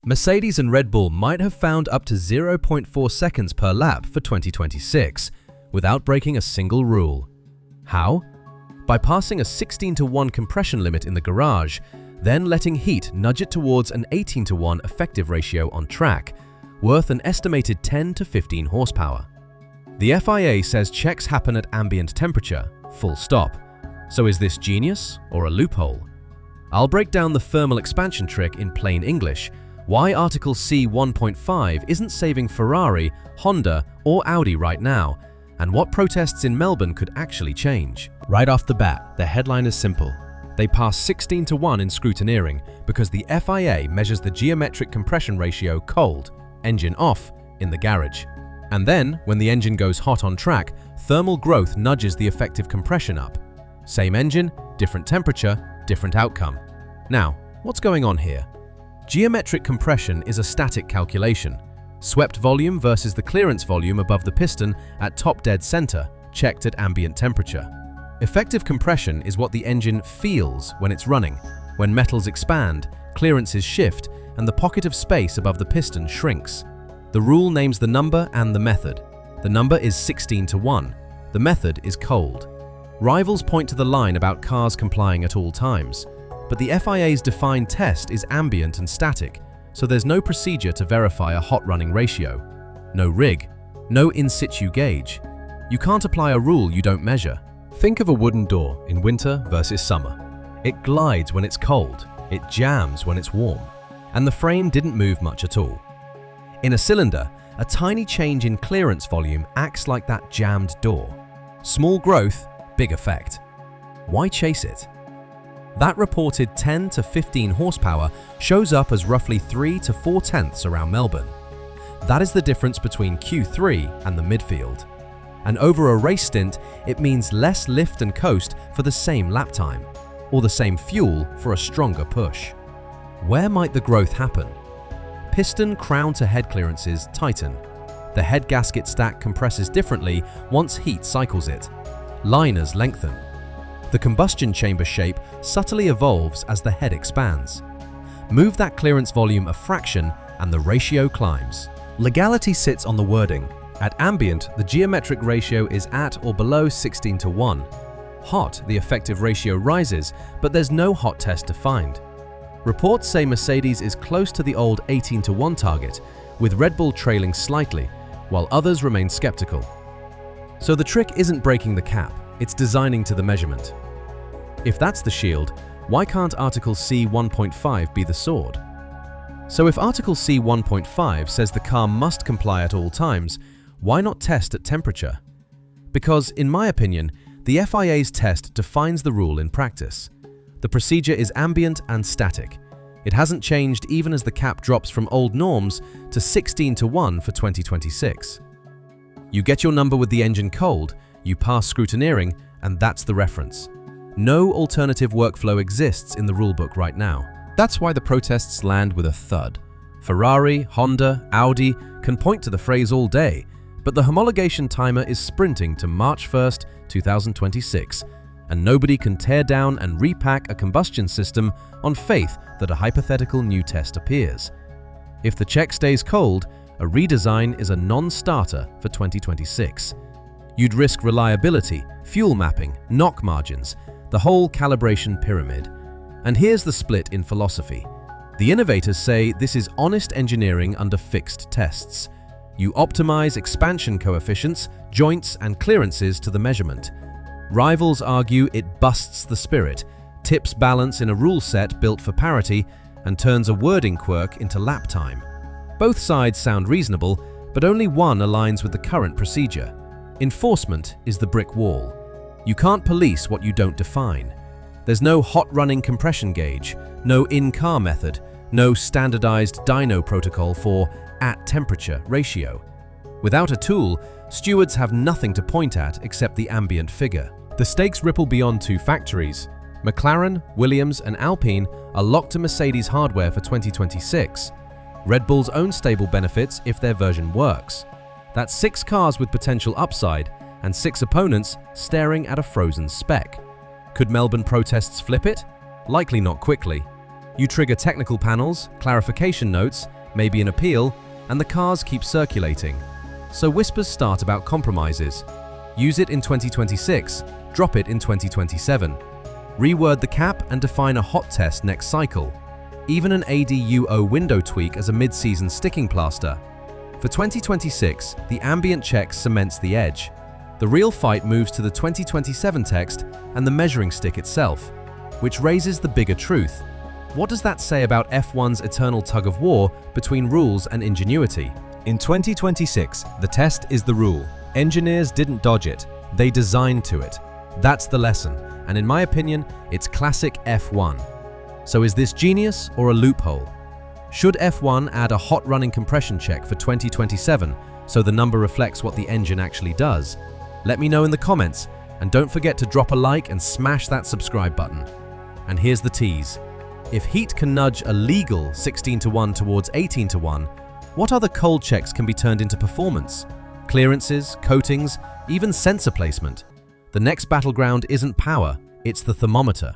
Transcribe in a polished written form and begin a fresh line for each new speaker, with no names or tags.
Mercedes and Red Bull might have found up to 0.4 seconds per lap for 2026 without breaking a single rule. How? By passing a 16:1 compression limit in the garage, then letting heat nudge it towards an 18:1 effective ratio on track, worth an estimated 10 to 15 horsepower. The FIA says checks happen at ambient temperature, full stop. So is this genius or a loophole? I'll break down the thermal expansion trick in plain English, why Article C 1.5 isn't saving Ferrari, Honda, or Audi right now, and what protests in Melbourne could actually change. Right off the bat, the headline is simple. They pass 16:1 in scrutineering because the FIA measures the geometric compression ratio cold, engine off, in the garage. And then, when the engine goes hot on track, thermal growth nudges the effective compression up. Same engine, different temperature, different outcome. Now, what's going on here? Geometric compression is a static calculation. Swept volume versus the clearance volume above the piston at top dead center, checked at ambient temperature. Effective compression is what the engine feels when it's running, when metals expand, clearances shift, and the pocket of space above the piston shrinks. The rule names the number and the method. The number is 16:1. The method is cold. Rivals point to the line about cars complying at all times, but the FIA's defined test is ambient and static, so there's no procedure to verify a hot running ratio. No rig, no in situ gauge. You can't apply a rule you don't measure. Think of a wooden door in winter versus summer. It glides when it's cold, it jams when it's warm, and the frame didn't move much at all. In a cylinder, a tiny change in clearance volume acts like that jammed door. Small growth, big effect. Why chase it? That reported 10 to 15 horsepower shows up as roughly 3 to 4 tenths around Melbourne. That is the difference between Q3 and the midfield. And over a race stint, it means less lift and coast for the same lap time, or the same fuel for a stronger push. Where might the growth happen? Piston crown to head clearances tighten. The head gasket stack compresses differently once heat cycles it. Liners lengthen. The combustion chamber shape subtly evolves as the head expands. Move that clearance volume a fraction and the ratio climbs. Legality sits on the wording. At ambient, the geometric ratio is at or below 16:1. Hot, the effective ratio rises, but there's no hot test defined. Reports say Mercedes is close to the old 18:1 target, with Red Bull trailing slightly, while others remain skeptical. So the trick isn't breaking the cap, it's designing to the measurement. If that's the shield, why can't Article C 1.5 be the sword? So if Article C 1.5 says the car must comply at all times, why not test at temperature? Because, in my opinion, the FIA's test defines the rule in practice. The procedure is ambient and static. It hasn't changed even as the cap drops from old norms to 16:1 for 2026. You get your number with the engine cold, you pass scrutineering, and that's the reference. No alternative workflow exists in the rulebook right now. That's why the protests land with a thud. Ferrari, Honda, Audi can point to the phrase all day, but the homologation timer is sprinting to March 1st, 2026, and nobody can tear down and repack a combustion system on faith that a hypothetical new test appears. If the check stays cold, a redesign is a non-starter for 2026. You'd risk reliability, fuel mapping, knock margins, the whole calibration pyramid. And here's the split in philosophy. The innovators say this is honest engineering under fixed tests. You optimize expansion coefficients, joints, and clearances to the measurement. Rivals argue it busts the spirit, tips balance in a rule set built for parity, and turns a wording quirk into lap time. Both sides sound reasonable, but only one aligns with the current procedure. Enforcement is the brick wall. You can't police what you don't define. There's no hot-running compression gauge, no in-car method, no standardized dyno protocol for at-temperature ratio. Without a tool, stewards have nothing to point at except the ambient figure. The stakes ripple beyond two factories. McLaren, Williams, and Alpine are locked to Mercedes hardware for 2026. Red Bull's own stable benefits if their version works. That's 6 cars with potential upside and 6 opponents staring at a frozen spec. Could Melbourne protests flip it? Likely not quickly. You trigger technical panels, clarification notes, maybe an appeal, and the cars keep circulating. So whispers start about compromises. Use it in 2026, drop it in 2027. Reword the cap and define a hot test next cycle. Even an ADUO window tweak as a mid-season sticking plaster. For 2026, the ambient check cements the edge. The real fight moves to the 2027 text and the measuring stick itself, which raises the bigger truth. What does that say about F1's eternal tug-of-war between rules and ingenuity? In 2026, the test is the rule. Engineers didn't dodge it, they designed to it. That's the lesson, and in my opinion, it's classic F1. So is this genius or a loophole? Should F1 add a hot running compression check for 2027 so the number reflects what the engine actually does? Let me know in the comments, and don't forget to drop a like and smash that subscribe button. And here's the tease. If heat can nudge a legal 16-to-1 towards 18-to-1, what other cold checks can be turned into performance? Clearances, coatings, even sensor placement. The next battleground isn't power, it's the thermometer.